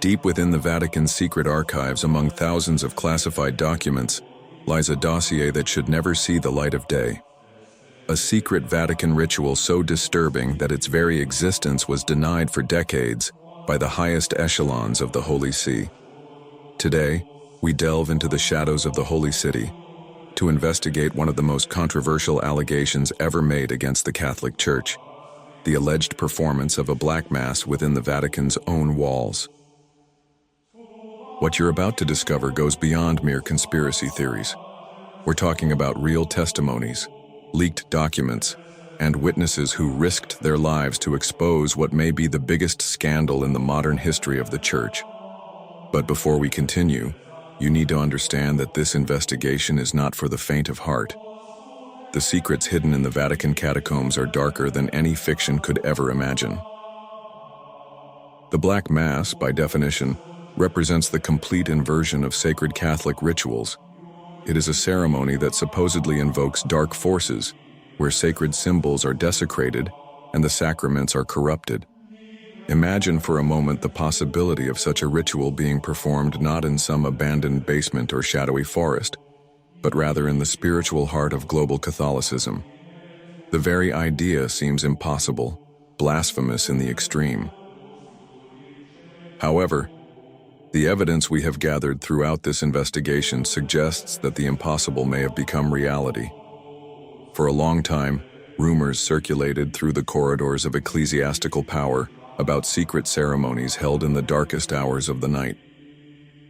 Deep within the Vatican's secret archives, among thousands of classified documents, lies a dossier that should never see the light of day. A secret Vatican ritual so disturbing that its very existence was denied for decades by the highest echelons of the Holy See. Today, we delve into the shadows of the Holy City to investigate one of the most controversial allegations ever made against the Catholic Church, the alleged performance of a black mass within the Vatican's own walls. What you're about to discover goes beyond mere conspiracy theories. We're talking about real testimonies, leaked documents, and witnesses who risked their lives to expose what may be the biggest scandal in the modern history of the Church. But before we continue, you need to understand that this investigation is not for the faint of heart. The secrets hidden in the Vatican catacombs are darker than any fiction could ever imagine. The Black Mass, by definition, represents the complete inversion of sacred Catholic rituals. It is a ceremony that supposedly invokes dark forces, where sacred symbols are desecrated and the sacraments are corrupted. Imagine for a moment the possibility of such a ritual being performed not in some abandoned basement or shadowy forest, but rather in the spiritual heart of global Catholicism. The very idea seems impossible, blasphemous in the extreme. However, the evidence we have gathered throughout this investigation suggests that the impossible may have become reality. For a long time, rumors circulated through the corridors of ecclesiastical power about secret ceremonies held in the darkest hours of the night.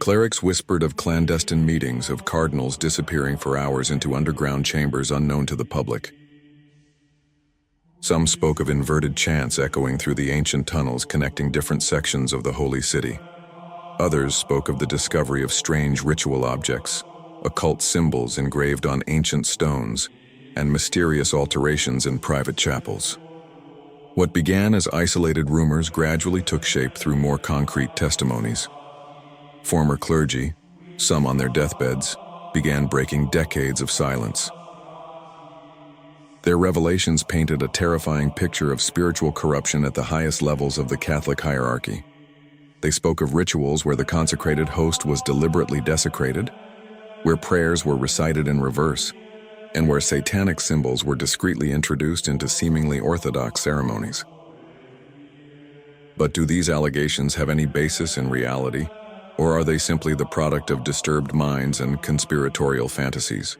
Clerics whispered of clandestine meetings of cardinals disappearing for hours into underground chambers unknown to the public. Some spoke of inverted chants echoing through the ancient tunnels connecting different sections of the Holy City. Others spoke of the discovery of strange ritual objects, occult symbols engraved on ancient stones, and mysterious alterations in private chapels. What began as isolated rumors gradually took shape through more concrete testimonies. Former clergy, some on their deathbeds, began breaking decades of silence. Their revelations painted a terrifying picture of spiritual corruption at the highest levels of the Catholic hierarchy. They spoke of rituals where the consecrated host was deliberately desecrated, where prayers were recited in reverse, and where satanic symbols were discreetly introduced into seemingly orthodox ceremonies. But do these allegations have any basis in reality, or are they simply the product of disturbed minds and conspiratorial fantasies?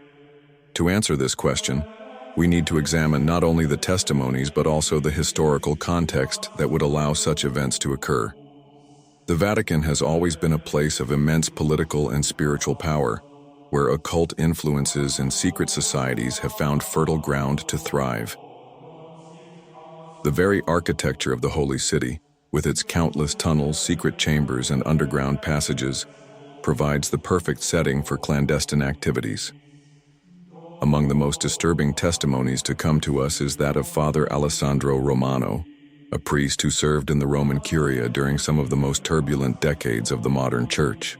To answer this question, we need to examine not only the testimonies but also the historical context that would allow such events to occur. The Vatican has always been a place of immense political and spiritual power, where occult influences and secret societies have found fertile ground to thrive. The very architecture of the Holy City, with its countless tunnels, secret chambers, and underground passages, provides the perfect setting for clandestine activities. Among the most disturbing testimonies to come to us is that of Father Alessandro Romano, a priest who served in the Roman Curia during some of the most turbulent decades of the modern Church.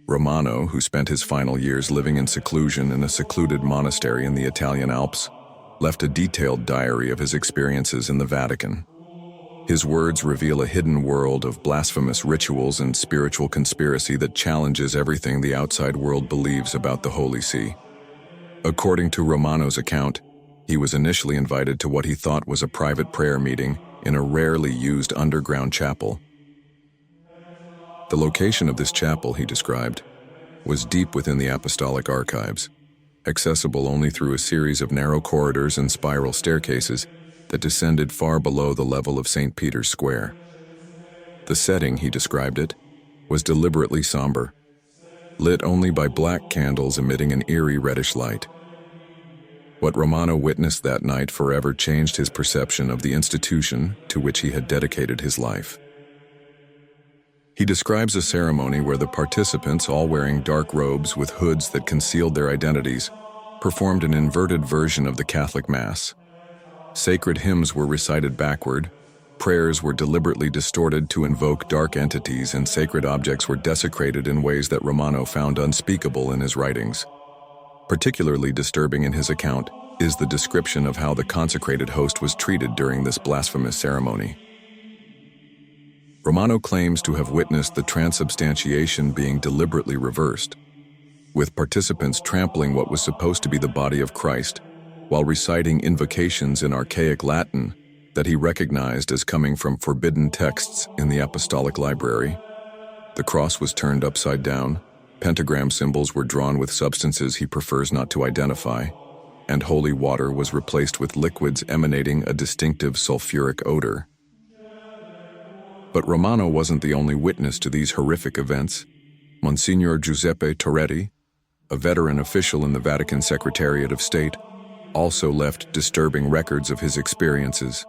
Romano, who spent his final years living in seclusion in a secluded monastery in the Italian Alps, left a detailed diary of his experiences in the Vatican. His words reveal a hidden world of blasphemous rituals and spiritual conspiracy that challenges everything the outside world believes about the Holy See. According to Romano's account, he was initially invited to what he thought was a private prayer meeting in a rarely used underground chapel. The location of this chapel, he described, was deep within the apostolic archives, accessible only through a series of narrow corridors and spiral staircases that descended far below the level of St. Peter's Square. The setting, he described it, was deliberately somber, lit only by black candles emitting an eerie reddish light. What Romano witnessed that night forever changed his perception of the institution to which he had dedicated his life. He describes a ceremony where the participants, all wearing dark robes with hoods that concealed their identities, performed an inverted version of the Catholic Mass. Sacred hymns were recited backward, prayers were deliberately distorted to invoke dark entities, and sacred objects were desecrated in ways that Romano found unspeakable in his writings. Particularly disturbing in his account is the description of how the consecrated host was treated during this blasphemous ceremony. Romano claims to have witnessed the transubstantiation being deliberately reversed, with participants trampling what was supposed to be the body of Christ, while reciting invocations in archaic Latin that he recognized as coming from forbidden texts in the Apostolic Library. The cross was turned upside down, pentagram symbols were drawn with substances he prefers not to identify, and holy water was replaced with liquids emanating a distinctive sulfuric odor. But Romano wasn't the only witness to these horrific events. Monsignor Giuseppe Torretti, a veteran official in the Vatican Secretariat of State, also left disturbing records of his experiences.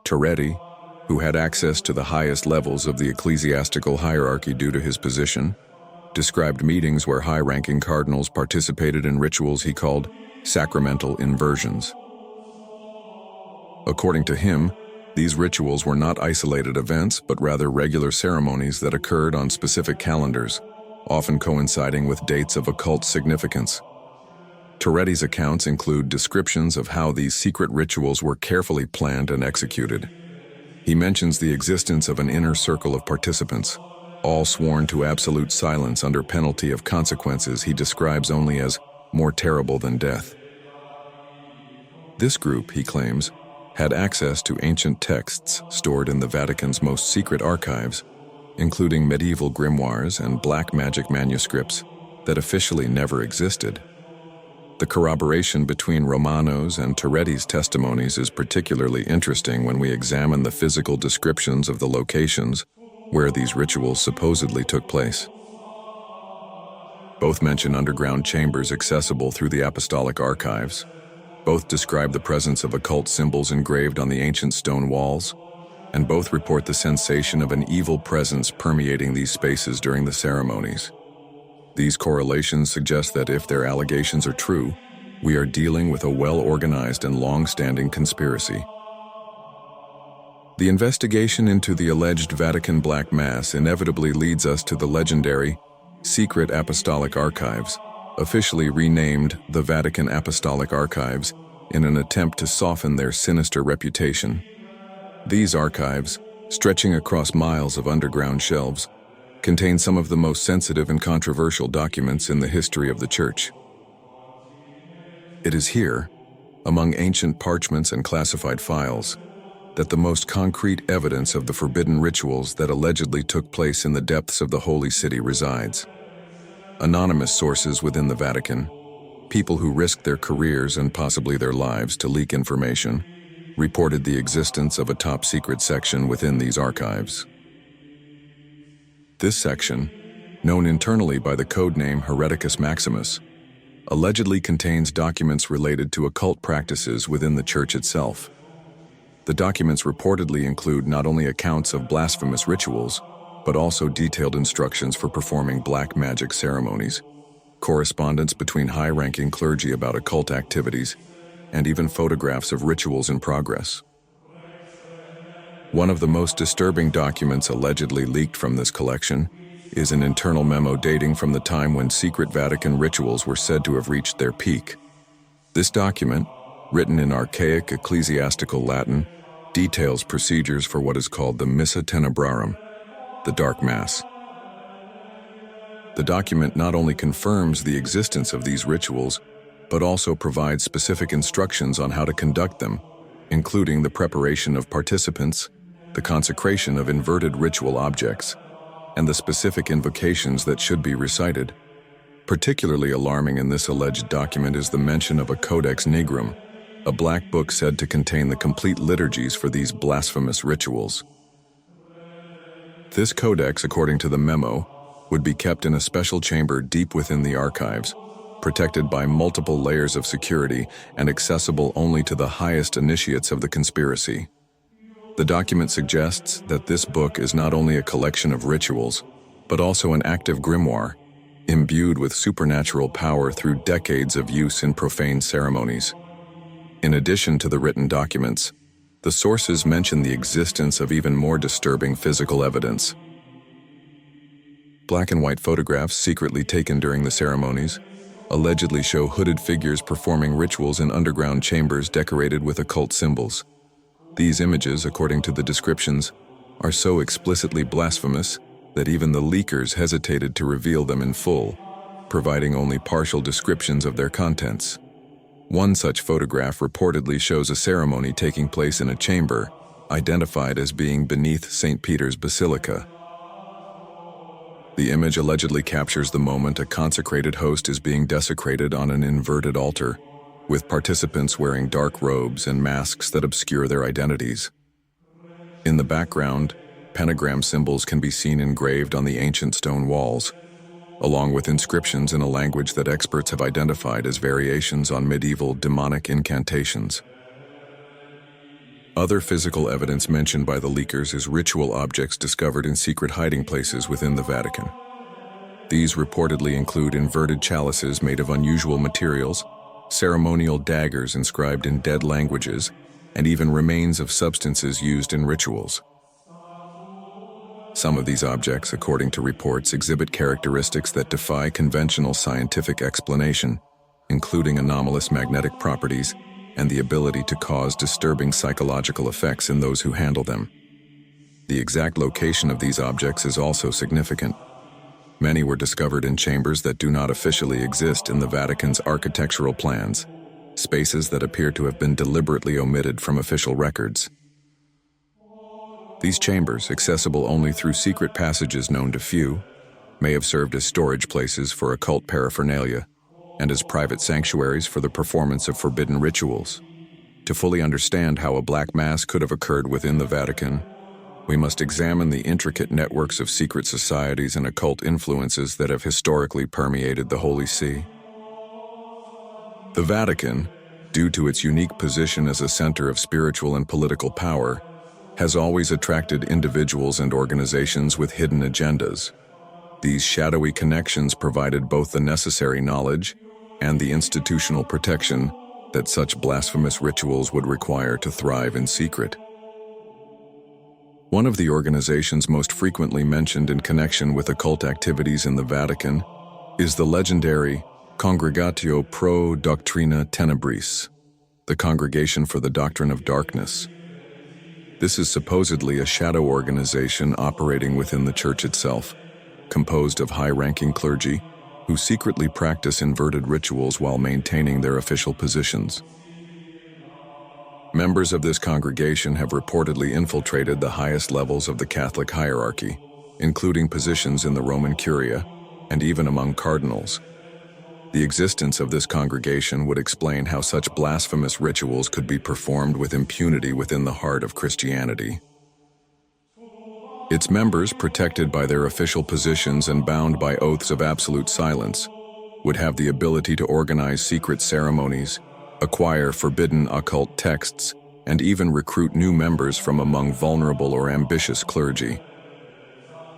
Torretti, who had access to the highest levels of the ecclesiastical hierarchy due to his position, described meetings where high-ranking cardinals participated in rituals he called sacramental inversions. According to him, these rituals were not isolated events, but rather regular ceremonies that occurred on specific calendars, often coinciding with dates of occult significance. Torretti's accounts include descriptions of how these secret rituals were carefully planned and executed. He mentions the existence of an inner circle of participants, all sworn to absolute silence under penalty of consequences he describes only as more terrible than death. This group, he claims, had access to ancient texts stored in the Vatican's most secret archives, including medieval grimoires and black magic manuscripts that officially never existed. The corroboration between Romano's and Torretti's testimonies is particularly interesting when we examine the physical descriptions of the locations where these rituals supposedly took place. Both mention underground chambers accessible through the apostolic archives. Both describe the presence of occult symbols engraved on the ancient stone walls, and both report the sensation of an evil presence permeating these spaces during the ceremonies. These correlations suggest that if their allegations are true, we are dealing with a well-organized and long-standing conspiracy. The investigation into the alleged Vatican Black Mass inevitably leads us to the legendary Secret Apostolic Archives, officially renamed the Vatican Apostolic Archives in an attempt to soften their sinister reputation. These archives, stretching across miles of underground shelves, contain some of the most sensitive and controversial documents in the history of the Church. It is here, among ancient parchments and classified files, that the most concrete evidence of the forbidden rituals that allegedly took place in the depths of the Holy City resides. Anonymous sources within the Vatican, people who risked their careers and possibly their lives to leak information, reported the existence of a top-secret section within these archives. This section, known internally by the codename Hereticus Maximus, allegedly contains documents related to occult practices within the Church itself. The documents reportedly include not only accounts of blasphemous rituals, but also detailed instructions for performing black magic ceremonies, correspondence between high-ranking clergy about occult activities, and even photographs of rituals in progress. One of the most disturbing documents allegedly leaked from this collection is an internal memo dating from the time when secret Vatican rituals were said to have reached their peak. This document, written in archaic ecclesiastical Latin, details procedures for what is called the Missa Tenebrarum, the Dark Mass. The document not only confirms the existence of these rituals, but also provides specific instructions on how to conduct them, including the preparation of participants, the consecration of inverted ritual objects, and the specific invocations that should be recited. Particularly alarming in this alleged document is the mention of a Codex Nigrum, a black book said to contain the complete liturgies for these blasphemous rituals. This codex, according to the memo, would be kept in a special chamber deep within the archives, protected by multiple layers of security and accessible only to the highest initiates of the conspiracy. The document suggests that this book is not only a collection of rituals, but also an active grimoire, imbued with supernatural power through decades of use in profane ceremonies. In addition to the written documents, the sources mention the existence of even more disturbing physical evidence. Black and white photographs secretly taken during the ceremonies allegedly show hooded figures performing rituals in underground chambers decorated with occult symbols. These images, according to the descriptions, are so explicitly blasphemous that even the leakers hesitated to reveal them in full, providing only partial descriptions of their contents. One such photograph reportedly shows a ceremony taking place in a chamber, identified as being beneath St. Peter's Basilica. The image allegedly captures the moment a consecrated host is being desecrated on an inverted altar, with participants wearing dark robes and masks that obscure their identities. In the background, pentagram symbols can be seen engraved on the ancient stone walls, along with inscriptions in a language that experts have identified as variations on medieval demonic incantations. Other physical evidence mentioned by the leakers is ritual objects discovered in secret hiding places within the Vatican. These reportedly include inverted chalices made of unusual materials, ceremonial daggers inscribed in dead languages, and even remains of substances used in rituals. Some of these objects, according to reports, exhibit characteristics that defy conventional scientific explanation, including anomalous magnetic properties and the ability to cause disturbing psychological effects in those who handle them. The exact location of these objects is also significant. Many were discovered in chambers that do not officially exist in the Vatican's architectural plans, spaces that appear to have been deliberately omitted from official records. These chambers, accessible only through secret passages known to few, may have served as storage places for occult paraphernalia and as private sanctuaries for the performance of forbidden rituals. To fully understand how a black mass could have occurred within the Vatican, we must examine the intricate networks of secret societies and occult influences that have historically permeated the Holy See. The Vatican, due to its unique position as a center of spiritual and political power, has always attracted individuals and organizations with hidden agendas. These shadowy connections provided both the necessary knowledge and the institutional protection that such blasphemous rituals would require to thrive in secret. One of the organizations most frequently mentioned in connection with occult activities in the Vatican is the legendary Congregatio Pro Doctrina Tenebris, the Congregation for the Doctrine of Darkness. This is supposedly a shadow organization operating within the Church itself, composed of high-ranking clergy who secretly practice inverted rituals while maintaining their official positions. Members of this congregation have reportedly infiltrated the highest levels of the Catholic hierarchy, including positions in the Roman Curia and even among cardinals. The existence of this congregation would explain how such blasphemous rituals could be performed with impunity within the heart of Christianity. Its members, protected by their official positions and bound by oaths of absolute silence, would have the ability to organize secret ceremonies, acquire forbidden occult texts, and even recruit new members from among vulnerable or ambitious clergy.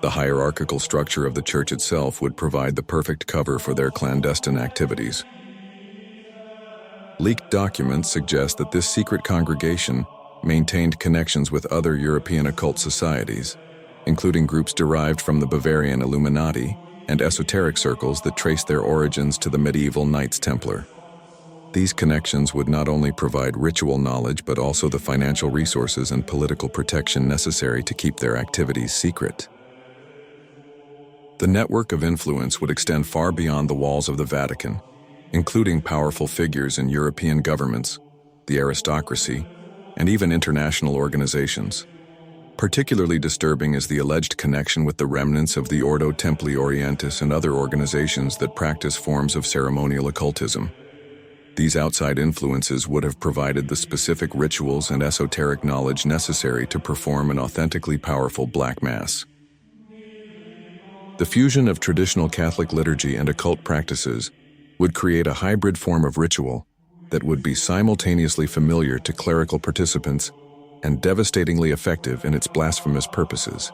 The hierarchical structure of the Church itself would provide the perfect cover for their clandestine activities. Leaked documents suggest that this secret congregation maintained connections with other European occult societies, including groups derived from the Bavarian Illuminati and esoteric circles that trace their origins to the medieval Knights Templar. These connections would not only provide ritual knowledge but also the financial resources and political protection necessary to keep their activities secret. The network of influence would extend far beyond the walls of the Vatican, including powerful figures in European governments, the aristocracy, and even international organizations. Particularly disturbing is the alleged connection with the remnants of the Ordo Templi Orientis and other organizations that practice forms of ceremonial occultism. These outside influences would have provided the specific rituals and esoteric knowledge necessary to perform an authentically powerful Black Mass. The fusion of traditional Catholic liturgy and occult practices would create a hybrid form of ritual that would be simultaneously familiar to clerical participants and devastatingly effective in its blasphemous purposes.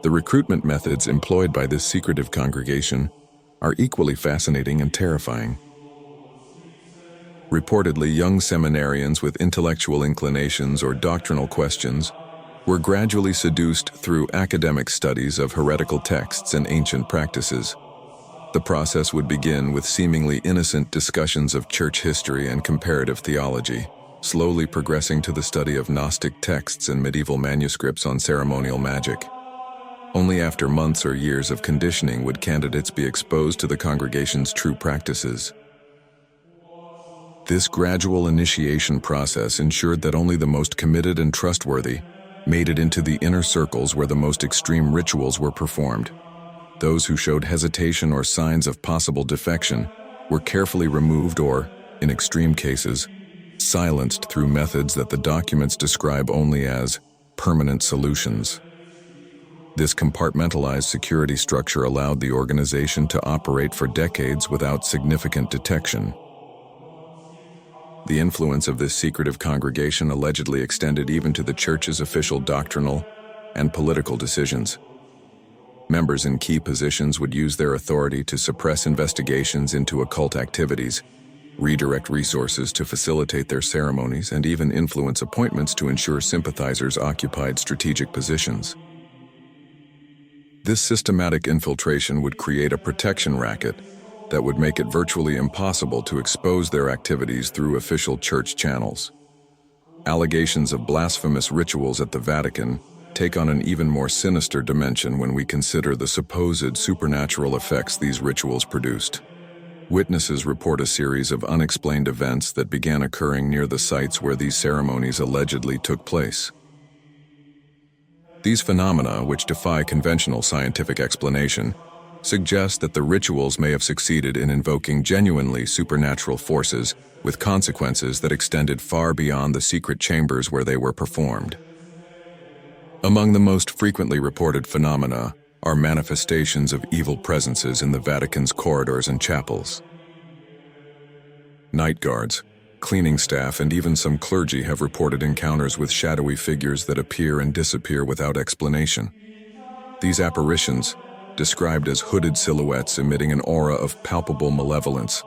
The recruitment methods employed by this secretive congregation are equally fascinating and terrifying. Reportedly, young seminarians with intellectual inclinations or doctrinal questions were gradually seduced through academic studies of heretical texts and ancient practices. The process would begin with seemingly innocent discussions of church history and comparative theology. slowly progressing to the study of Gnostic texts and medieval manuscripts on ceremonial magic. Only after months or years of conditioning would candidates be exposed to the congregation's true practices. This gradual initiation process ensured that only the most committed and trustworthy made it into the inner circles where the most extreme rituals were performed. Those who showed hesitation or signs of possible defection were carefully removed or, in extreme cases, silenced through methods that the documents describe only as permanent solutions. This compartmentalized security structure allowed the organization to operate for decades without significant detection. The influence of this secretive congregation allegedly extended even to the Church's official doctrinal and political decisions. Members in key positions would use their authority to suppress investigations into occult activities, redirect resources to facilitate their ceremonies, and even influence appointments to ensure sympathizers occupied strategic positions. This systematic infiltration would create a protection racket that would make it virtually impossible to expose their activities through official church channels. Allegations of blasphemous rituals at the Vatican take on an even more sinister dimension when we consider the supposed supernatural effects these rituals produced. Witnesses report a series of unexplained events that began occurring near the sites where these ceremonies allegedly took place. These phenomena, which defy conventional scientific explanation, suggest that the rituals may have succeeded in invoking genuinely supernatural forces with consequences that extended far beyond the secret chambers where they were performed. Among the most frequently reported phenomena are manifestations of evil presences in the Vatican's corridors and chapels. Night guards, cleaning staff, and even some clergy have reported encounters with shadowy figures that appear and disappear without explanation. These apparitions, described as hooded silhouettes emitting an aura of palpable malevolence,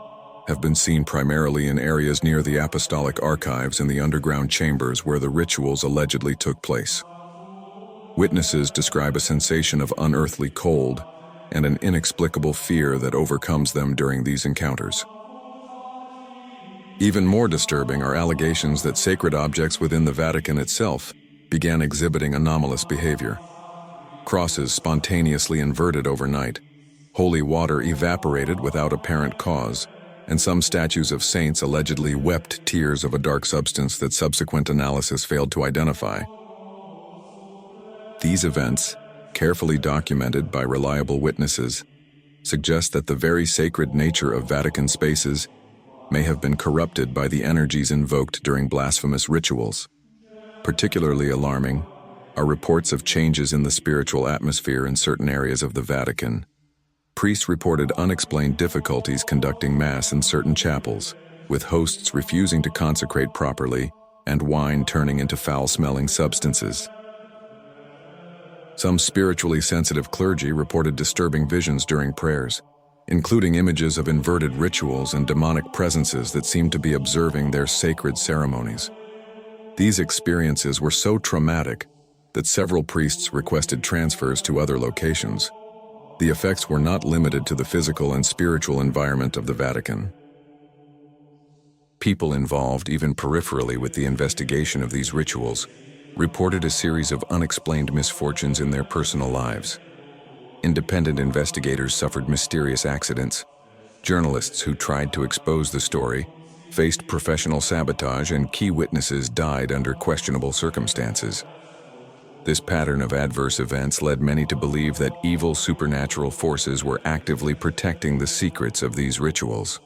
have been seen primarily in areas near the apostolic archives and the underground chambers where the rituals allegedly took place. Witnesses describe a sensation of unearthly cold and an inexplicable fear that overcomes them during these encounters. Even more disturbing are allegations that sacred objects within the Vatican itself began exhibiting anomalous behavior. Crosses spontaneously inverted overnight, holy water evaporated without apparent cause, and some statues of saints allegedly wept tears of a dark substance that subsequent analysis failed to identify. These events, carefully documented by reliable witnesses, suggest that the very sacred nature of Vatican spaces may have been corrupted by the energies invoked during blasphemous rituals. Particularly alarming are reports of changes in the spiritual atmosphere in certain areas of the Vatican. Priests reported unexplained difficulties conducting Mass in certain chapels, with hosts refusing to consecrate properly and wine turning into foul-smelling substances. Some spiritually sensitive clergy reported disturbing visions during prayers, including images of inverted rituals and demonic presences that seemed to be observing their sacred ceremonies. These experiences were so traumatic that several priests requested transfers to other locations. The effects were not limited to the physical and spiritual environment of the Vatican. People involved, even peripherally with the investigation of these rituals, reported a series of unexplained misfortunes in their personal lives. Independent investigators suffered mysterious accidents. Journalists who tried to expose the story faced professional sabotage, and key witnesses died under questionable circumstances. This pattern of adverse events led many to believe that evil supernatural forces were actively protecting the secrets of these rituals.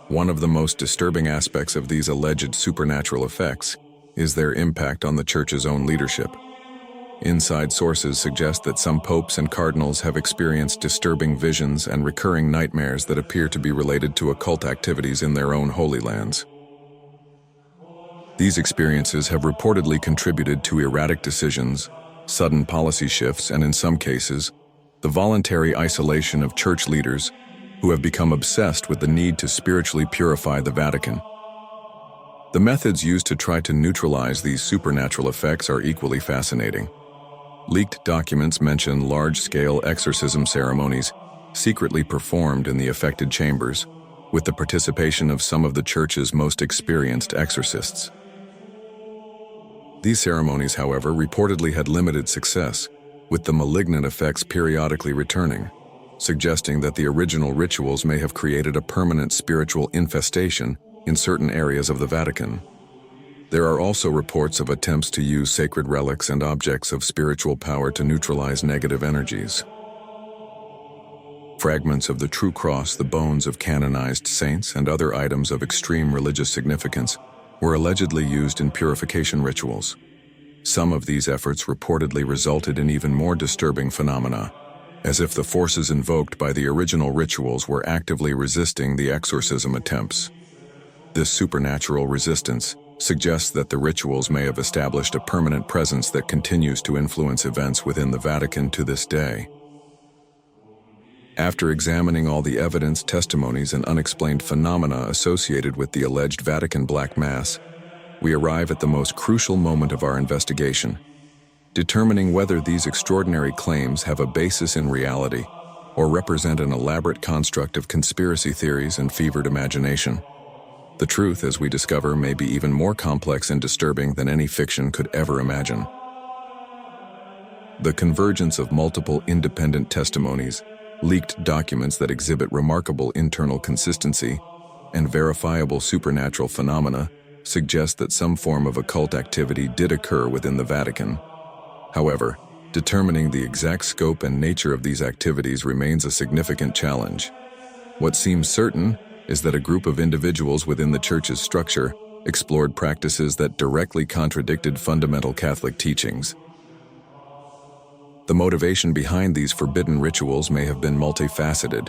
One of the most disturbing aspects of these alleged supernatural effects is their impact on the Church's own leadership. Inside sources suggest that some popes and cardinals have experienced disturbing visions and recurring nightmares that appear to be related to occult activities in their own holy lands. These experiences have reportedly contributed to erratic decisions, sudden policy shifts, and in some cases, the voluntary isolation of church leaders who have become obsessed with the need to spiritually purify the Vatican. The methods used to try to neutralize these supernatural effects are equally fascinating. Leaked documents mention large-scale exorcism ceremonies secretly performed in the affected chambers, with the participation of some of the Church's most experienced exorcists. These ceremonies, however, reportedly had limited success, with the malignant effects periodically returning, suggesting that the original rituals may have created a permanent spiritual infestation in certain areas of the Vatican. There are also reports of attempts to use sacred relics and objects of spiritual power to neutralize negative energies. Fragments of the true cross, the bones of canonized saints, and other items of extreme religious significance were allegedly used in purification rituals. Some of these efforts reportedly resulted in even more disturbing phenomena, as if the forces invoked by the original rituals were actively resisting the exorcism attempts. This supernatural resistance suggests that the rituals may have established a permanent presence that continues to influence events within the Vatican to this day. After examining all the evidence, testimonies, and unexplained phenomena associated with the alleged Vatican Black Mass, we arrive at the most crucial moment of our investigation, determining whether these extraordinary claims have a basis in reality or represent an elaborate construct of conspiracy theories and fevered imagination. The truth, as we discover, may be even more complex and disturbing than any fiction could ever imagine. The convergence of multiple independent testimonies, leaked documents that exhibit remarkable internal consistency, and verifiable supernatural phenomena suggest that some form of occult activity did occur within the Vatican. However, determining the exact scope and nature of these activities remains a significant challenge. What seems certain is that a group of individuals within the Church's structure explored practices that directly contradicted fundamental Catholic teachings. The motivation behind these forbidden rituals may have been multifaceted.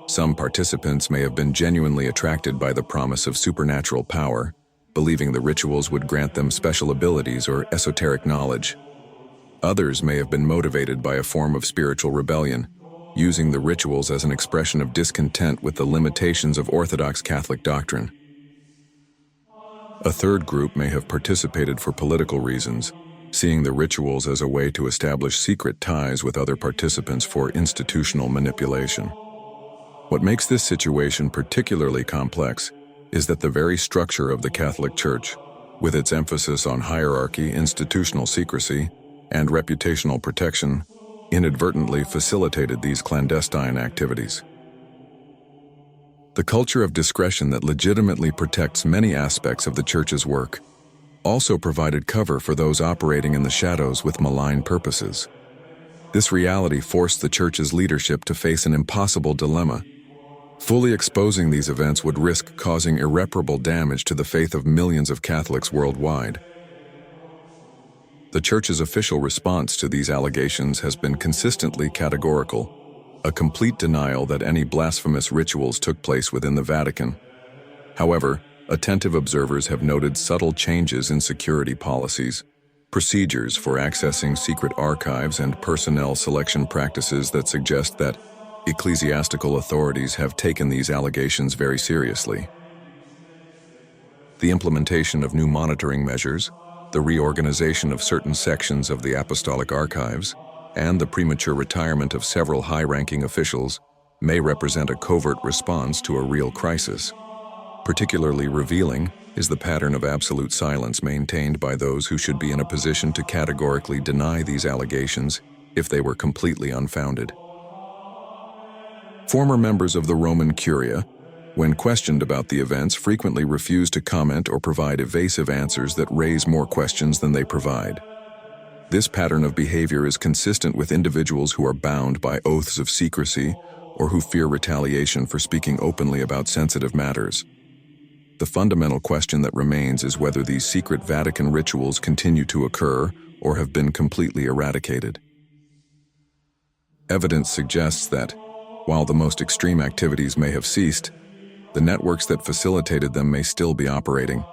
Some participants may have been genuinely attracted by the promise of supernatural power, believing the rituals would grant them special abilities or esoteric knowledge. Others may have been motivated by a form of spiritual rebellion, using the rituals as an expression of discontent with the limitations of Orthodox Catholic doctrine. A third group may have participated for political reasons, seeing the rituals as a way to establish secret ties with other participants for institutional manipulation. What makes this situation particularly complex is that the very structure of the Catholic Church, with its emphasis on hierarchy, institutional secrecy, and reputational protection, inadvertently facilitated these clandestine activities. The culture of discretion that legitimately protects many aspects of the Church's work also provided cover for those operating in the shadows with malign purposes. This reality forced the Church's leadership to face an impossible dilemma. Fully exposing these events would risk causing irreparable damage to the faith of millions of Catholics worldwide. The Church's official response to these allegations has been consistently categorical, a complete denial that any blasphemous rituals took place within the Vatican. However, attentive observers have noted subtle changes in security policies, procedures for accessing secret archives, and personnel selection practices that suggest that ecclesiastical authorities have taken these allegations very seriously. The implementation of new monitoring measures, the reorganization of certain sections of the apostolic archives, and the premature retirement of several high-ranking officials may represent a covert response to a real crisis. Particularly revealing is the pattern of absolute silence maintained by those who should be in a position to categorically deny these allegations if they were completely unfounded. Former members of the Roman Curia, when questioned about the events, frequently refuse to comment or provide evasive answers that raise more questions than they provide. This pattern of behavior is consistent with individuals who are bound by oaths of secrecy or who fear retaliation for speaking openly about sensitive matters. The fundamental question that remains is whether these secret Vatican rituals continue to occur or have been completely eradicated. Evidence suggests that, while the most extreme activities may have ceased, the networks that facilitated them may still be operating.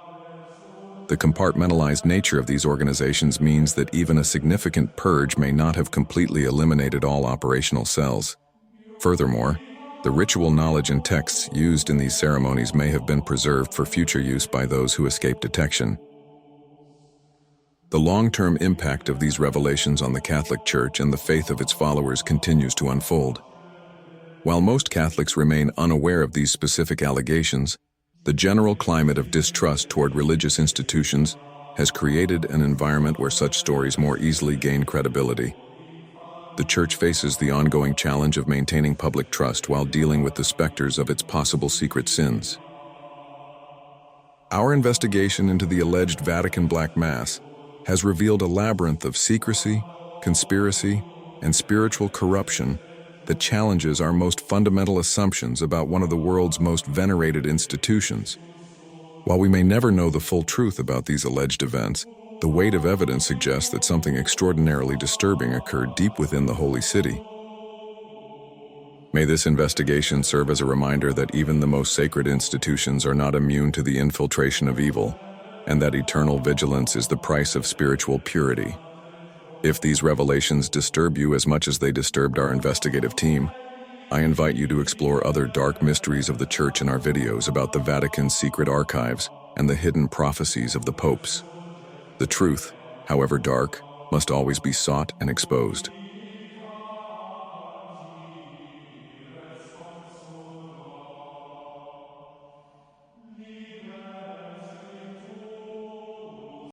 The compartmentalized nature of these organizations means that even a significant purge may not have completely eliminated all operational cells. Furthermore, the ritual knowledge and texts used in these ceremonies may have been preserved for future use by those who escape detection. The long-term impact of these revelations on the Catholic Church and the faith of its followers continues to unfold. While most Catholics remain unaware of these specific allegations, the general climate of distrust toward religious institutions has created an environment where such stories more easily gain credibility. The Church faces the ongoing challenge of maintaining public trust while dealing with the specters of its possible secret sins. Our investigation into the alleged Vatican Black Mass has revealed a labyrinth of secrecy, conspiracy, and spiritual corruption that challenges our most fundamental assumptions about one of the world's most venerated institutions. While we may never know the full truth about these alleged events, the weight of evidence suggests that something extraordinarily disturbing occurred deep within the Holy City. May this investigation serve as a reminder that even the most sacred institutions are not immune to the infiltration of evil, and that eternal vigilance is the price of spiritual purity. If these revelations disturb you as much as they disturbed our investigative team, I invite you to explore other dark mysteries of the Church in our videos about the Vatican's secret archives and the hidden prophecies of the popes. The truth, however dark, must always be sought and exposed.